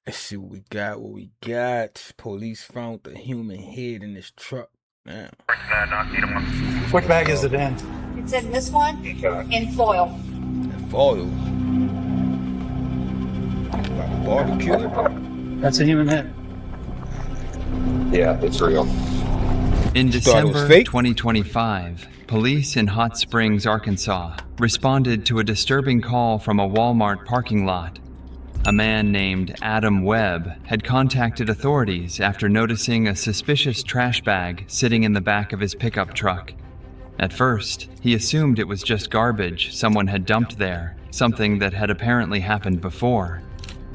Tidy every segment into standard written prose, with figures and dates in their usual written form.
Let's see what we got. Police found the human head in this truck. Damn. Which bag is it in? It's in this one, in foil. And foil. Barbecue it? That's a human head. Yeah, it's real. Thought In it was December fake? 2025, police in Hot Springs, Arkansas, responded to a disturbing call from a Walmart parking lot. A man named Adam Webb had contacted authorities after noticing a suspicious trash bag sitting in the back of his pickup truck. At first, he assumed it was just garbage someone had dumped there, something that had apparently happened before.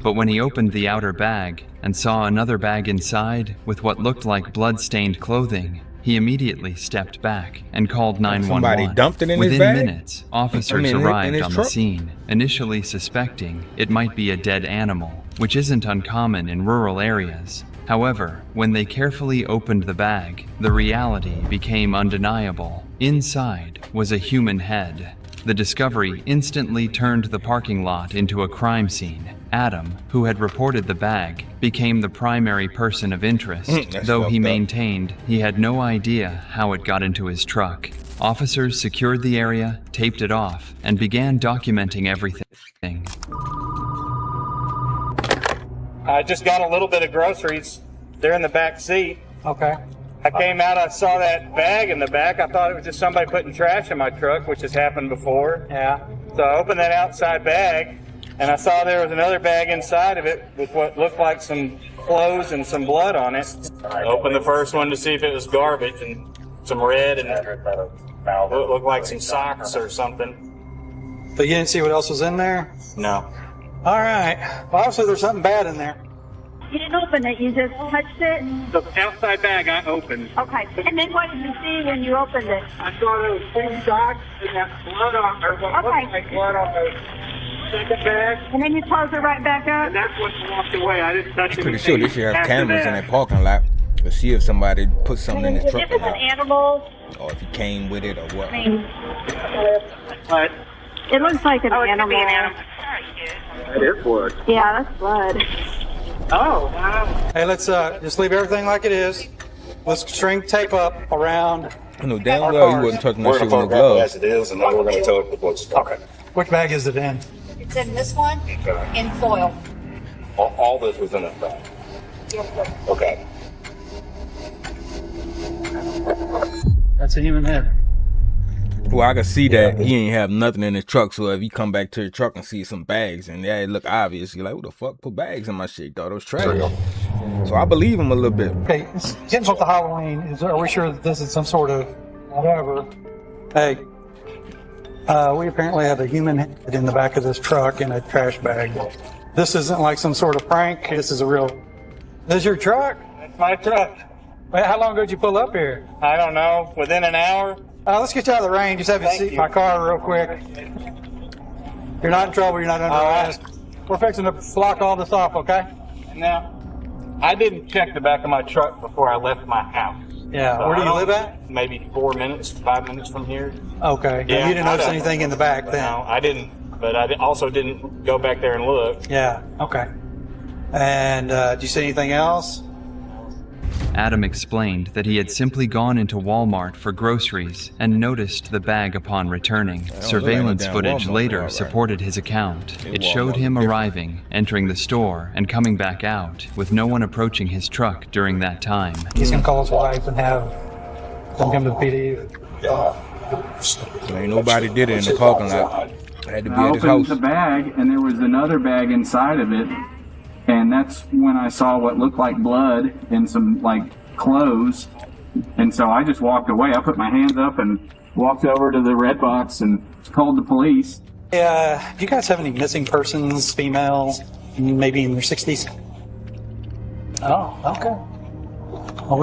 But when he opened the outer bag and saw another bag inside with what looked like blood-stained clothing, he immediately stepped back and called 911. Somebody dumped it in his Within bag? minutes, officers in arrived his on the truck? scene, initially suspecting it might be a dead animal, which isn't uncommon in rural areas. However, when they carefully opened the bag, the reality became undeniable. Inside was a human head. The discovery instantly turned the parking lot into a crime scene. Adam, who had reported the bag, became the primary person of interest, That's though he fucked up. maintained he had no idea how it got into his truck. Officers secured the area, taped it off, and began documenting everything. I just got a little bit of groceries. They're in the back seat. Okay. I came out, I saw that bag in the back. I thought it was just somebody putting trash in my truck, which has happened before. Yeah. So I opened that outside bag, and I saw there was another bag inside of it with what looked like some clothes and some blood on it. I opened the first one to see if it was garbage, and some red, and it looked like some socks or something. But you didn't see what else was in there? No. All right. Well, obviously there's something bad in there. You didn't open it, you just touched it? The outside bag I opened. Okay. And then what did you see when you opened it? I saw there was 2 socks and that blood on, or what Okay. looked like blood on the second bag. And then you closed it right back up? And that's what walked away. I didn't touch it. Pretty sure they should have cameras in that parking lot to see if somebody put something in his If truck it or was an not. animal, Or if he came with it or what. I mean, But it looks like an Oh, it could animal. be an animal. it is blood. Yeah, that's blood. Oh, wow. Hey, let's just leave everything like it is. Let's string tape up around. I know damn Our well he cars. wasn't touching We're that going shit to with no photograph it gloves. as it is, and then we're going to tell it the police. Okay. Which bag is it in? It's in this one, in foil. All this was in that bag. Okay. That's a human head. Well, I can see that he ain't have nothing in his truck, so if he come back to the truck and see some bags, and yeah, it look obvious, you're like, who the fuck put bags in my shit? Thought it was trash. So I believe him a little bit. Okay, getting off the Halloween, are we sure that this is some sort of whatever? Hey, we apparently have a human head in the back of this truck in a trash bag. This isn't like some sort of prank. This is a real. This is your truck? That's my truck. Wait, how long ago did you pull up here? I don't know. Within an hour? Let's get you out of the rain. Just have you Thank see you. my car real quick. You're not in trouble. You're not under All right. arrest. We're fixing to block all this off, okay? Now, I didn't check the back of my truck before I left my house. Yeah. So Where do I you don't- live at? Maybe 4 minutes, 5 minutes from here. Okay. Yeah, you didn't I notice don't- anything in the back then? No, I didn't. But I also didn't go back there and look. Yeah. Okay. And do you see anything else? Adam explained that he had simply gone into Walmart for groceries and noticed the bag upon returning. Surveillance damn footage Walmart, later all right. supported his account. Hey, It showed Walmart him different. arriving, entering the store, and coming back out, with no one approaching his truck during that time. He's gonna call his wife and have them come to the PD. So ain't nobody did it in the parking lot. I had to be I at his opened house. the bag, and there was another bag inside of it, and that's when I saw what looked like blood and some like clothes, and so I just walked away. I put my hands up and walked over to the red box and called the police. Do you guys have any missing persons, female, maybe in their 60s? Oh, okay. Well,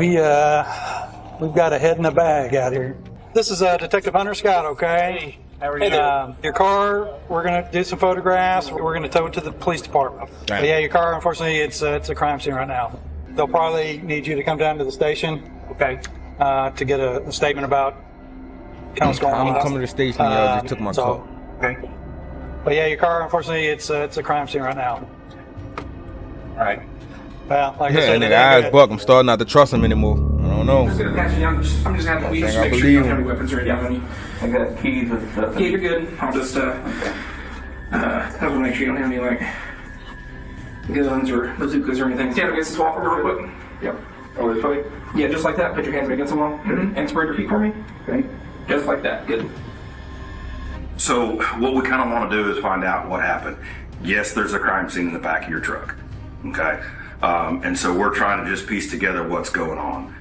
we've got a head in a bag out here. This is Detective Hunter Scott, okay? How are you? Your car, we're going to do some photographs. We're going to tow it to the police department. But yeah, your car, unfortunately, it's a crime scene right now. They'll probably need you to come down to the station, Okay. to get a statement about kind of what's going on. I'm coming to the station, y'all just took my so- car. Okay. But yeah, your car, unfortunately, it's a crime scene right now. Right. Well, like I Yeah, said, nigga, eyes buck. I'm starting not to trust him anymore. I don't know. I'm just gonna have to think I make sure believe you don't have him. any weapons or anything on you. I got keys with stuff. Yeah, you're good. I'll just I want to make sure you don't have any like guns or bazookas or anything. Stand up against this wall for me real quick. Yep. Oh, this way? Yeah, just like that. Put your hands against the wall and spread your feet for me. Okay. Just like that. Good. So what we kind of want to do is find out what happened. Yes, there's a crime scene in the back of your truck. Okay. And so we're trying to just piece together what's going on.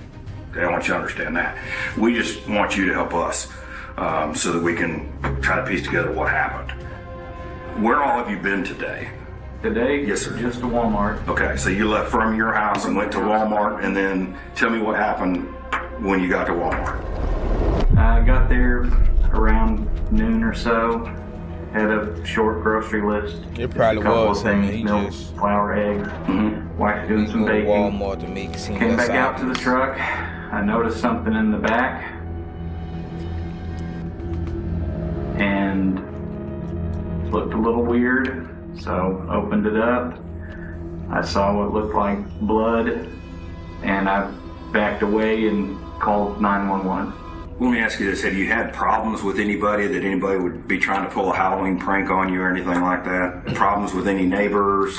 Okay, I want you to understand that. We just want you to help us so that we can try to piece together what happened. Where all have you been today? Today? Yes, sir. Just to Walmart. Okay, so you left from your house and went to Walmart, and then tell me what happened when you got to Walmart. I got there around noon or so. Had a short grocery list. It probably Just a couple was of him. things, He milk, just flour, eggs. Wife doing some go to baking. Walmart to make it seem Came less back out to the obvious. truck. I noticed something in the back. And it looked a little weird. So opened it up. I saw what looked like blood. And I backed away and called 911. Let me ask you this, have you had problems with anybody, that anybody would be trying to pull a Halloween prank on you or anything like that? Problems with any neighbors?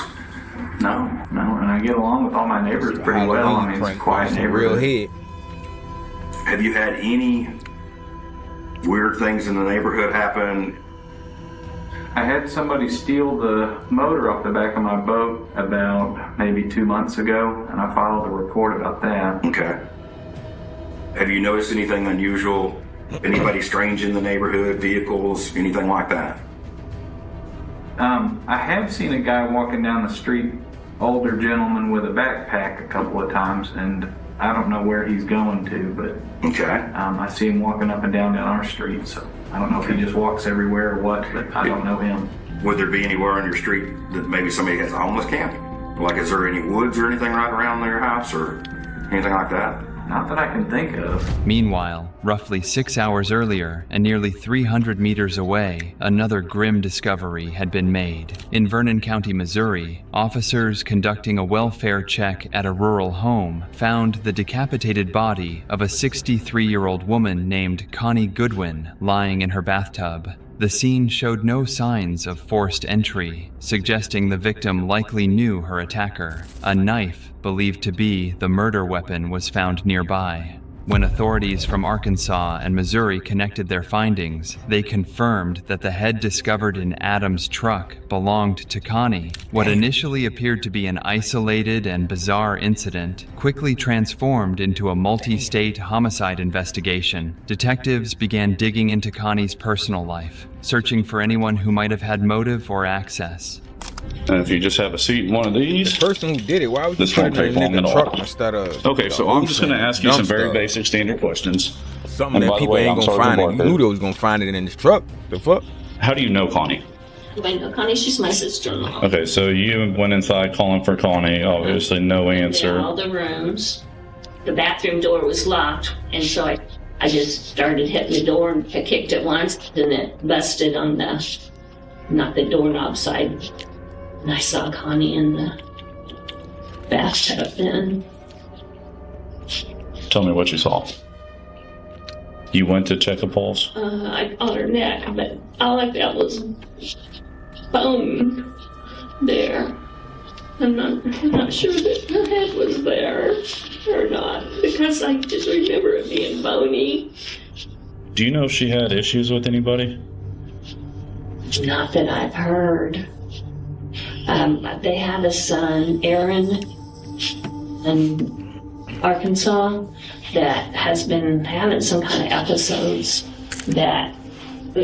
No, and I get along with all my neighbors pretty well. I mean, it's a Prank quiet on some real neighborhood. head. Have you had any weird things in the neighborhood happen? I had somebody steal the motor off the back of my boat about maybe 2 months ago, and I filed a report about that. Okay. Have you noticed anything unusual? Anybody strange in the neighborhood, vehicles, anything like that? I have seen a guy walking down the street, older gentleman with a backpack a couple of times, and I don't know where he's going to, but Okay. I see him walking up and down our street, so I don't know if he just walks everywhere or what, but I don't know him. Would there be anywhere on your street that maybe somebody has a homeless camp? Like, is there any woods or anything right around their house or anything like that? Not that I can think of. Meanwhile, roughly 6 hours earlier and nearly 300 meters away, another grim discovery had been made. In Vernon County, Missouri, officers conducting a welfare check at a rural home found the decapitated body of a 63-year-old woman named Connie Goodwin lying in her bathtub. The scene showed no signs of forced entry, suggesting the victim likely knew her attacker. A knife, believed to be the murder weapon, was found nearby. When authorities from Arkansas and Missouri connected their findings, they confirmed that the head discovered in Adam's truck belonged to Connie. What initially appeared to be an isolated and bizarre incident quickly transformed into a multi-state homicide investigation. Detectives began digging into Connie's personal life, searching for anyone who might have had motive or access. And if you just have a seat in one of these. The person who did it, why would you This put won't it in take a long nigga at all. truck instead of... Okay, so I'm just going to ask you some very dumpster? basic standard questions. Something And by that the people way, ain't I'm gonna Sergeant find it. You Barker. knew they was gonna find it in this truck. The fuck? How do you know Connie? I know Connie, she's my sister-in-law. Okay, so you went inside calling for Connie. Obviously, no In answer. all the rooms. The bathroom door was locked, and so I just started hitting the door and I kicked it once, and it busted on not the doorknob side. And I saw Connie in the bathtub then. Tell me what you saw. You went to check a pulse? I on her neck, but all I felt was bone there. I'm not sure that her head was there or not, because I just remember it being bony. Do you know if she had issues with anybody? Not that I've heard. They had a son, Aaron, in Arkansas, that has been having some kind of episodes that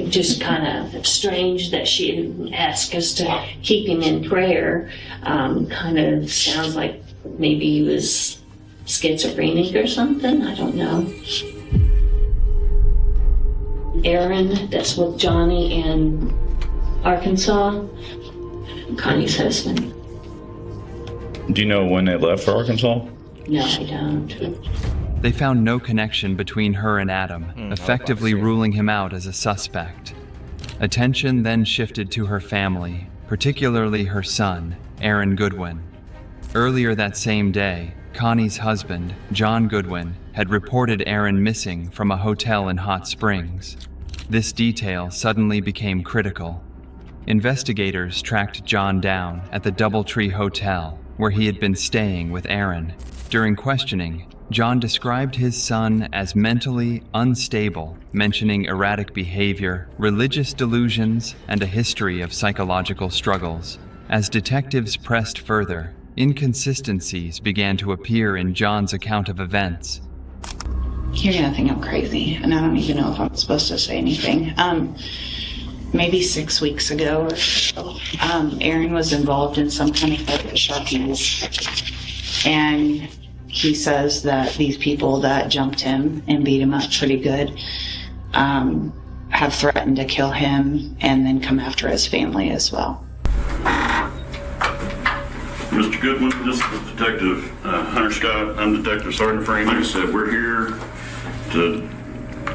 just kind of strange that she asked us to keep him in prayer. Kind of sounds like maybe he was schizophrenic or something. I don't know. Aaron, that's with Johnny in Arkansas, Connie's husband. Do you know when they left for Arkansas? No, I don't. They found no connection between her and Adam, effectively ruling him out as a suspect. Attention then shifted to her family, particularly her son, Aaron Goodwin. Earlier that same day, Connie's husband, John Goodwin, had reported Aaron missing from a hotel in Hot Springs. This detail suddenly became critical. Investigators tracked John down at the Doubletree Hotel, where he had been staying with Aaron. During questioning, John described his son as mentally unstable, mentioning erratic behavior, religious delusions, and a history of psychological struggles. As detectives pressed further, inconsistencies began to appear in John's account of events. You're gonna think I'm crazy, and I don't even know if I'm supposed to say anything. Maybe 6 weeks ago or so, Aaron was involved in some kind of fight with Sharpies, and he says that these people that jumped him and beat him up pretty good have threatened to kill him and then come after his family as well. Mr. Goodwin, this is Detective Hunter Scott. I'm Detective Sergeant Frank. Like I said, we're here to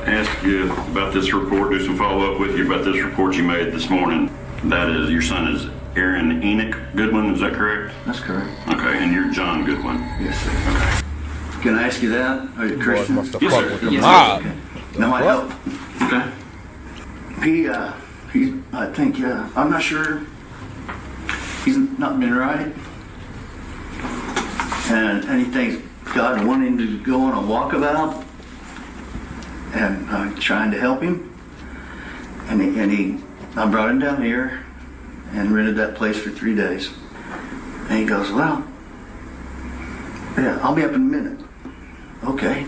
ask you about this report, do some follow-up with you about this report you made this morning. That is, your son is Aaron Enoch Goodwin, is that correct? That's correct. Okay, and you're John Goodwin? Yes, sir. Okay. Can I ask you that? Are you a Christian? Yes, sir. Yes, Wow. okay. That might help. Okay. I think, I'm not sure. He's not been right. And he thinks God wanted him to go on a walkabout, and I'm trying to help him. I brought him down here and rented that place for 3 days. And he goes, well, yeah, I'll be up in a minute. Okay.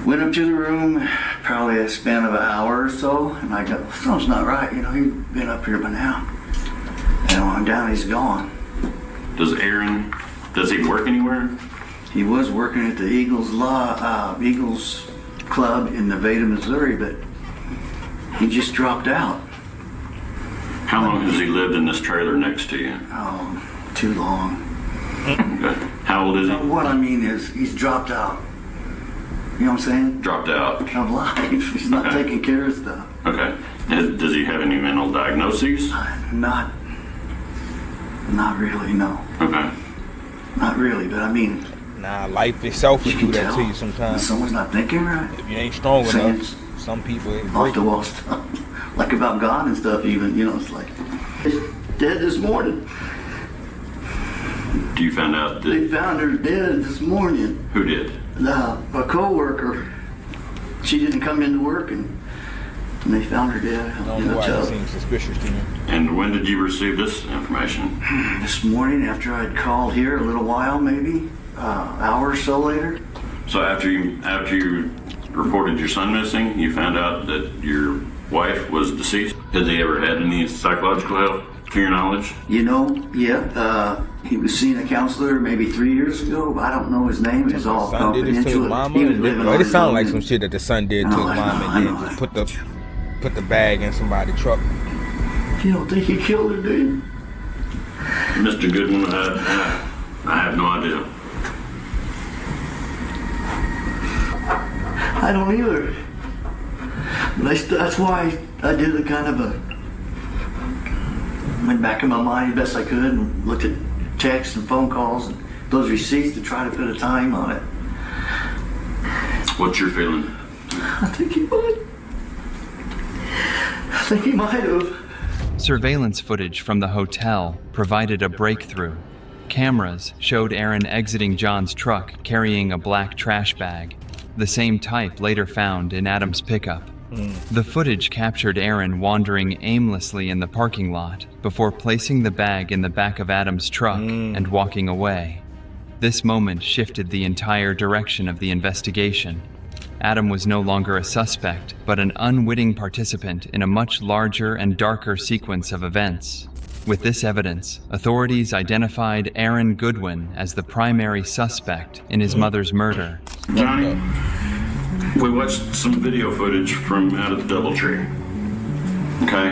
Went up to the room, probably a span of an hour or so, and I go, something's not right. You know, he's been up here by now. And when I'm down, he's gone. Does he work anywhere? He was working at the Eagles Club in Nevada, Missouri, but he just dropped out. How long has he lived in this trailer next to you? Oh, too long. Okay. How old is he? What I mean is, he's dropped out. You know what I'm saying? Dropped out. Of life. He's not taking care of stuff. Okay. Does he have any mental diagnoses? Not really, no. Okay. Not really, but I mean... Nah, life itself will do that to you sometimes. Someone's not thinking right. If you ain't strong enough, some people ain't off the wall stuff. Like about God and stuff even, you know, it's like, it's dead this morning. Do you find out that... They found her dead this morning. Who did? A co-worker. She didn't come into work and they found her dead. I don't know why it seems suspicious to me. And when did you receive this information? This morning after I'd called here, a little while maybe, hour or so later. So after you reported your son missing, you found out that your wife was deceased? Has he ever had any psychological help, to your knowledge? You know, yeah, he was seeing a counselor maybe 3 years ago. I don't know his name. It's all confidential. It sounded like some shit that the son did to his mom and then just put the bag in somebody's truck. You don't think he killed her, do you? Mr. Goodwin, I have no idea. I don't either. But that's why I did a kind of went back in my mind as best I could and looked at texts and phone calls and those receipts to try to put a time on it. What's your feeling? I think he might. I think he might have. Surveillance footage from the hotel provided a breakthrough. Cameras showed Aaron exiting John's truck carrying a black trash bag, the same type later found in Adam's pickup. The footage captured Aaron wandering aimlessly in the parking lot before placing the bag in the back of Adam's truck and walking away. This moment shifted the entire direction of the investigation. Adam was no longer a suspect, but an unwitting participant in a much larger and darker sequence of events. With this evidence, authorities identified Aaron Goodwin as the primary suspect in his mother's murder. Johnny, we watched some video footage from out at the Doubletree. Okay?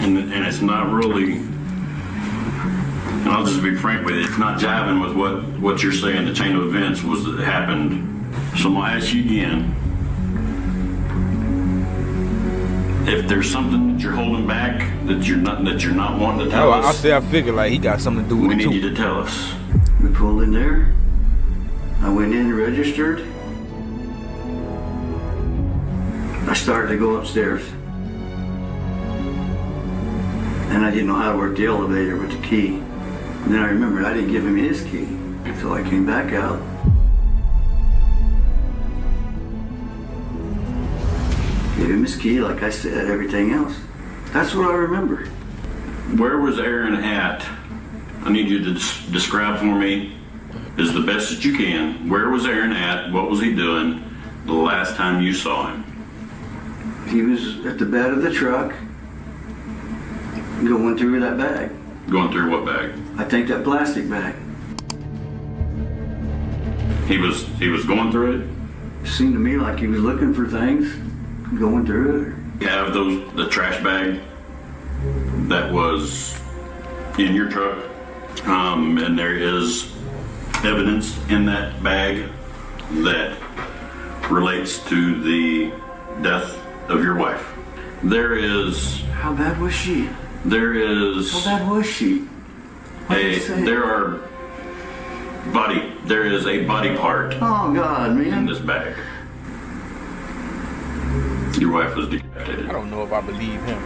And it's not really, and I'll just be frank with you, it's not jiving with what you're saying the chain of events was that happened. So I'm gonna ask you again, if there's something that you're holding back that you're not wanting to tell us. I figured like he got something to do with we it too. need you to tell us. pulled in there. I went in and registered. I started to go upstairs. And I didn't know how to work the elevator with the key. And then I remembered I didn't give him his key. So I came back out. Gave him his key, like I said, everything else. That's what I remember. Where was Aaron at? I need you to describe for me, as the best that you can, where was Aaron at? What was he doing the last time you saw him? He was at the bed of the truck, going through that bag. Going through what bag? I think that plastic bag. He was going through it? It seemed to me like he was looking for things, going through it. You have the trash bag that was in your truck, and there is evidence in that bag that relates to the death of your wife. There is... How bad was she? There is... How bad was she? There is a body part. Oh God, man. In this bag. Your wife was decapitated. I don't know if I believe him.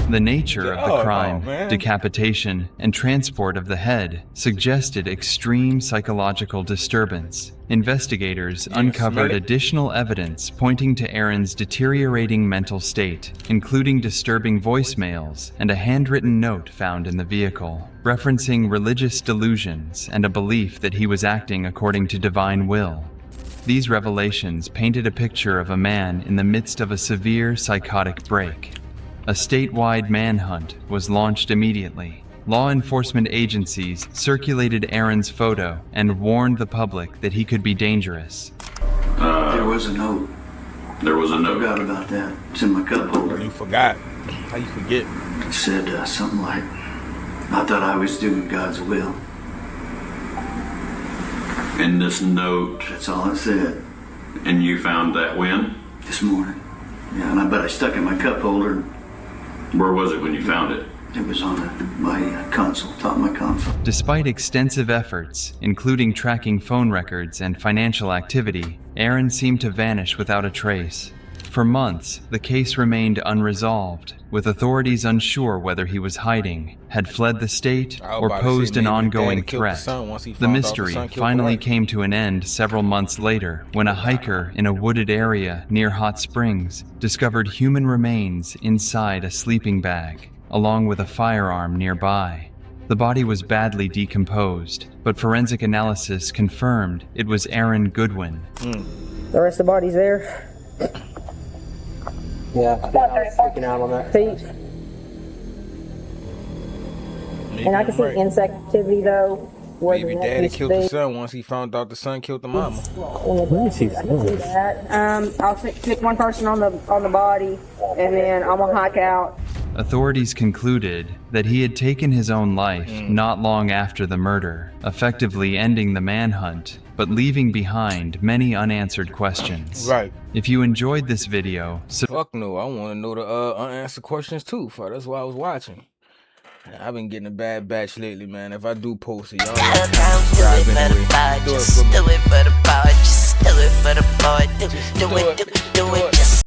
The nature of the crime, decapitation, and transport of the head suggested extreme psychological disturbance. Investigators uncovered additional evidence pointing to Aaron's deteriorating mental state, including disturbing voicemails and a handwritten note found in the vehicle, referencing religious delusions and a belief that he was acting according to divine will. These revelations painted a picture of a man in the midst of a severe psychotic break. A statewide manhunt was launched immediately. Law enforcement agencies circulated Aaron's photo and warned the public that he could be dangerous. There was a note. There was a note? I forgot about that. It's in my cup holder. You forgot. How you forget? It said something like, I thought I was doing God's will. And this note... That's all it said. And you found that when? This morning. Yeah, and I stuck it in my cup holder. Where was it when you found it? It was on my console, top of my console. Despite extensive efforts, including tracking phone records and financial activity, Aaron seemed to vanish without a trace. For months, the case remained unresolved, with authorities unsure whether he was hiding, had fled the state, or posed an ongoing threat. The mystery finally came to an end several months later when a hiker in a wooded area near Hot Springs discovered human remains inside a sleeping bag, along with a firearm nearby. The body was badly decomposed, but forensic analysis confirmed it was Aaron Goodwin. The rest of the body's there? Yeah, I was freaking out on that. Feet. And I can see insect activity though. Maybe daddy killed the son once he found out the son killed the mama. Let me see that. I'll pick one person on the body, and then I'm gonna hike out. Authorities concluded that he had taken his own life not long after the murder, effectively ending the manhunt, but leaving behind many unanswered questions. Right. If you enjoyed this video, fuck no, I want to know the unanswered questions too. That's why I was watching. I've been getting a bad batch lately, man. If I do post it, y'all subscribe anyway. Do it for the boy, just do it for the boy. Do it, just